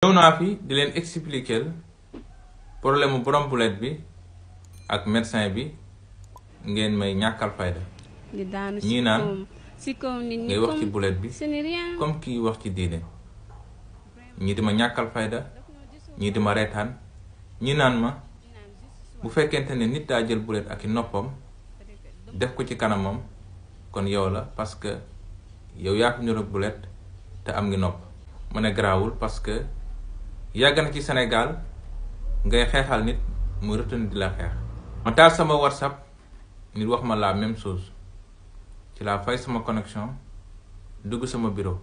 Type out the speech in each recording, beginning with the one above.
ñëw naa fi di leen expliquer problème mu borom bulet bi ak médecin bi ngeen may ñàkkal fayda ñii naan ngay wax ci bulet bi comme kii wax ci diine ñii di ma ñàkkal fayda ñii di ma reetaan ñi naan ma bu fekkente ne nit daa jël bulet ak i noppam def ko ci kanamam kon yow la parce que yow yaa ko niroog bulet te am ngi nopp ma ne garaawul parce que yàgg na ci Sénégal ngay xeexal nit muy retourné di la xeex ma taal sama WhatsApp nit wax ma la même chose ci laa fay sama connexion dugg sama bureau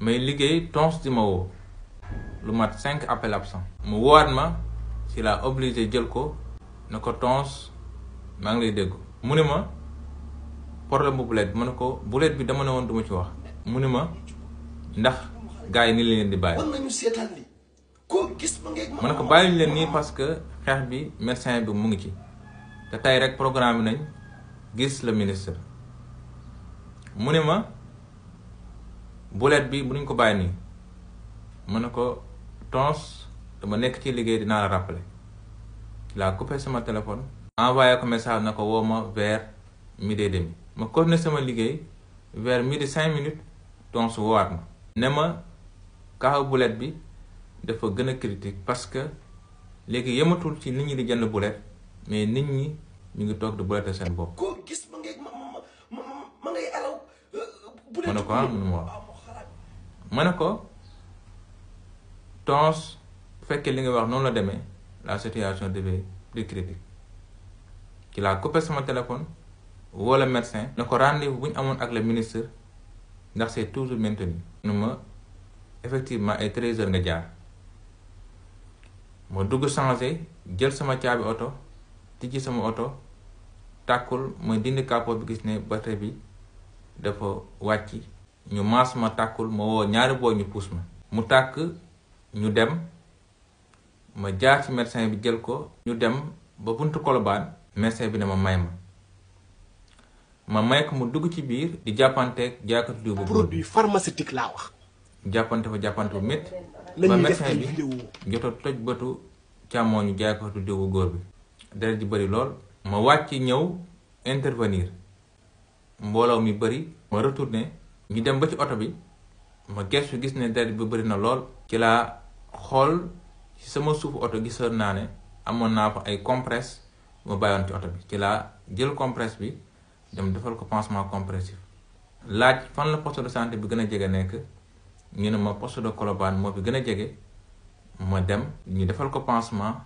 may liggéey tons di ma woo lu mat 5 appels absents mu woowaat ma ci laa obligé jël ko ne ko tons maa ngi lay dégg mu ne ma problème bu bulet bi ma ne ko bulet bi dama ne woon duma ci wax mu ne ma ndax gars yi ni leen di bàyyi ma ne ko bàyyi leen nii parce que xeex bi médecin bi mu ngi ci te tey rek programme nañ gis le ministre mu ne ma bulet bi bu ñu ko bàyyi nii ma ne ko tons dama nekk ci liggéey dinaa la rappeler laa coupé sama téléphone envoyé ko message na ko woo ma vers 12h30 ma continué sama liggéey vers 12:05 tons woowaat ma ne ma kaaw bulet bi dafa gën a critique parce que léegi yematul ci nit ñi di jënd bulet mais nit ñi ñu ngi toog di bulete seen bopp. koo gis ma ngay alaw. ma ne ko mënuma wax ma ne ko tons bu fekkee li nga wax noonu la demee la situation devait plus critique ci laa coupé sama téléphone woo le médecin ne ko rendez-vous bu ñu amoon ak le ministre ndax c'est toujours maintenu nu ma effectivement ay 13h nga jaar ma dugg changé jël sama caabi oto tijji sama oto tàkkul ma dindi capot bi gis ne batterie bi dafa wàcc ñu maas ma tàkkul ma woo ñaari booy ñu puus ma mu tàkk ñu dem ma jaar ci médecin bi jël ko ñu dem ba buntu Colobane médecin bi ne ma may ko mu dugg ci biir di jàppanteeg jàkkatu diw bu produit pharmaceutique laa wax jàppante bu métti ba médecin bi joto toj bëtu càmmooñu jàkkatu diw bu góor bi deret ji bëri lool ma wàcc ñëw intervenir mbooloo mi bëri ma retourné ñu dem ba ci oto bi ma gestu gis ne deret bi bëri na lool ci laa xool ci sama suufu oto gisoon naa ne amoon naa fa ay compresse ma bàyyoon ci oto bi ci laa jël compresse bi dem defal ko pansement compressif laaj fan la poste de santé bi gën a jege nekk ñu ne ma poste de Colobane moo fi gën a jege ma dem ñu defal ko pansement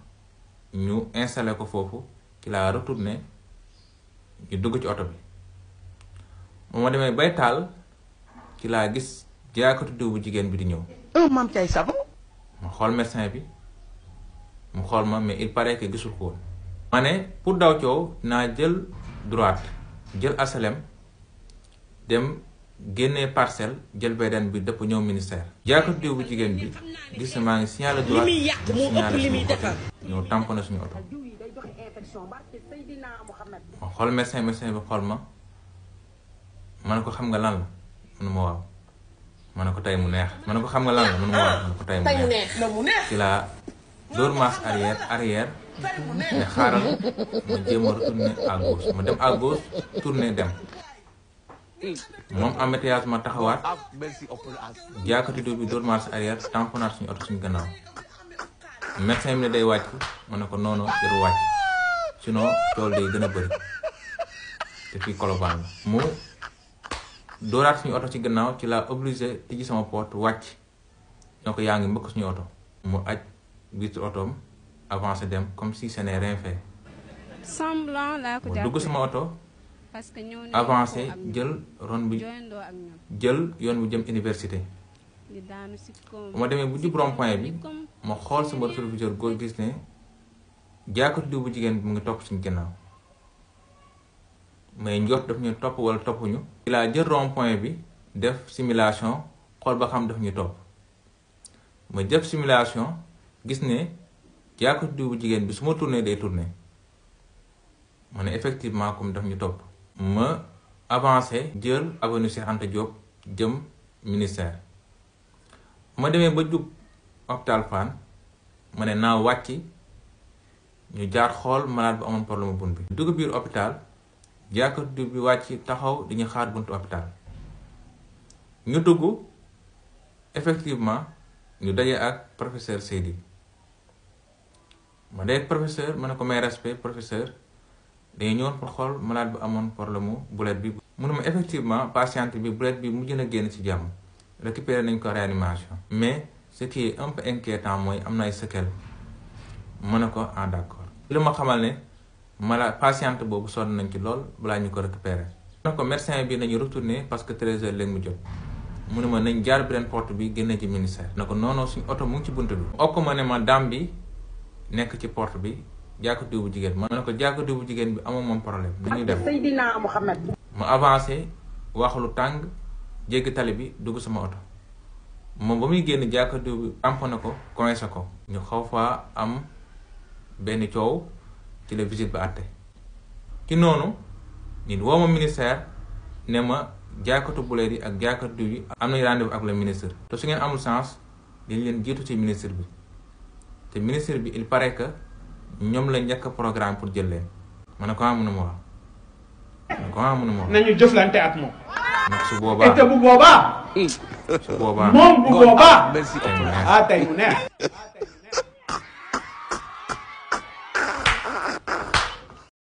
ñu installé ko foofu ci laa retourné ñu dugg ci oto bi moo ma demee bay taal ci laa gis jaaykatu diw bu jigéen bi di ñëw. Mame Thiaye Savon. ma xool médecin bi mu xool ma mais il paraît que gisul ko woon. ma ne pour daw coow naa jël droite jël asalem dem génnee parcelle jël beneen bi dëpp ñëw ministère. jaaykatu diw bu jigéen bi gis na maa ngi signalé droite signalé suñu oto ñëw tamponné suñu oto. ma xool médecin bi xool ma ne ko xam nga lan la mënuma waaw ma ne ko tey mu neex ma ne ko xam nga lan la mënuma waaw ma ne ko tey mu neex ci laa dóor masse arrière ne xaaral ma jéem a retourner à gauche ma dem à gauche tourner dem moom embouteillage ma taxawaat jàkkati diw bi dóor masse arrière tamponnaat suñu oto suñu gannaaw médecin bi ne day wàcc ma ne ko noonu jëru wàcc sinon tool day gën a bëri te fii Colobane la mu dooraat suñu oto ci gannaaw ci laa obligé tijji sama porte wàcc ñoo ko yaa ngi mbëkk suñu oto mu aj vitre otoom avancé dem comme si ce n'est rien fait semblant laa ko mu dugg sama oto parce que avancé jël ron bi jël yoon bu jëm université bu ma demee bu jub rond-point bi ma xool sama rétroviseur góor gis ne jaaykatu diw bu jigéen bi mu ngi topp suñu gannaaw mais njort daf ñu topp wala toppuñu. ci laa jël rond-point bi def simulation xool ba xam daf ñu topp ma def simulation gis ne jaaykatu diw bu jigéen bi su ma tourné day tourné ma ne effectivement comme daf ñu topp. ma avancé jël avenue Cheikh Anta Diop jëm ministère ma demee ba jub hôpital Fann ma ne naa wàcc ñu jaar xool malade bu amoon problème bunt bi. dugg biir hôpital jàkkatu bi wàcc taxaw di ñu xaar buntu hôpital ñu dugg effectivement ñu daje ak professeur Seydi ma dee professeur ma ne ko may respect professeur dañu ñëwoon pour xool malade bu amoon problème mu bulet bi. mu ne ma effectivement patiente bi bulet bi mujj na génn ci jàmm récupéré nañ ko réanimation mais ce qui est un peu inquiétant mooy am na ay séquelles ma ne ko ah d'accord. li ma xamal ne malade patiente boobu sonn nañ ci lool balaa ñu ko récupéré. ma ne ko médecin bi nañu retourner parce que 13h léegi mu jot mu ne ma nañ jaar beneen porte bi génne ci ministère. na ko non non suñu oto mu ngi ci bunt bi. okk ma ne ma dam bi nekk ci porte bi jàkkatu bu jigéen ma ne ko jàkkatu bu jigéen bi amoo moom problème nañuy dem. Seydina Muhammad. ma avancé wax lu tàng jéggi tali bi dugg sama oto moom ba muy génn jàkkatu bi tamponné ko coincé ko. ñu xaw faa am benn coow ci la visite ba àtte ci noonu nit woo ma ministère ne ma jàkkatu buleet yi ak jàkkatu yi am nañ rendez-vous ak le ministre. te su ngeen amul chance dañ leen jiitu ci ministre bi te ministre bi il paraît que ñoom la njëkk programme pour jël leen. ma ne ko mënuma wax ma ne ko mënuma wax. nañu jëflante ak moom. ndax su boobaa te bu boobaa. su boobaa moom bu boobaa. ah tey mu neex.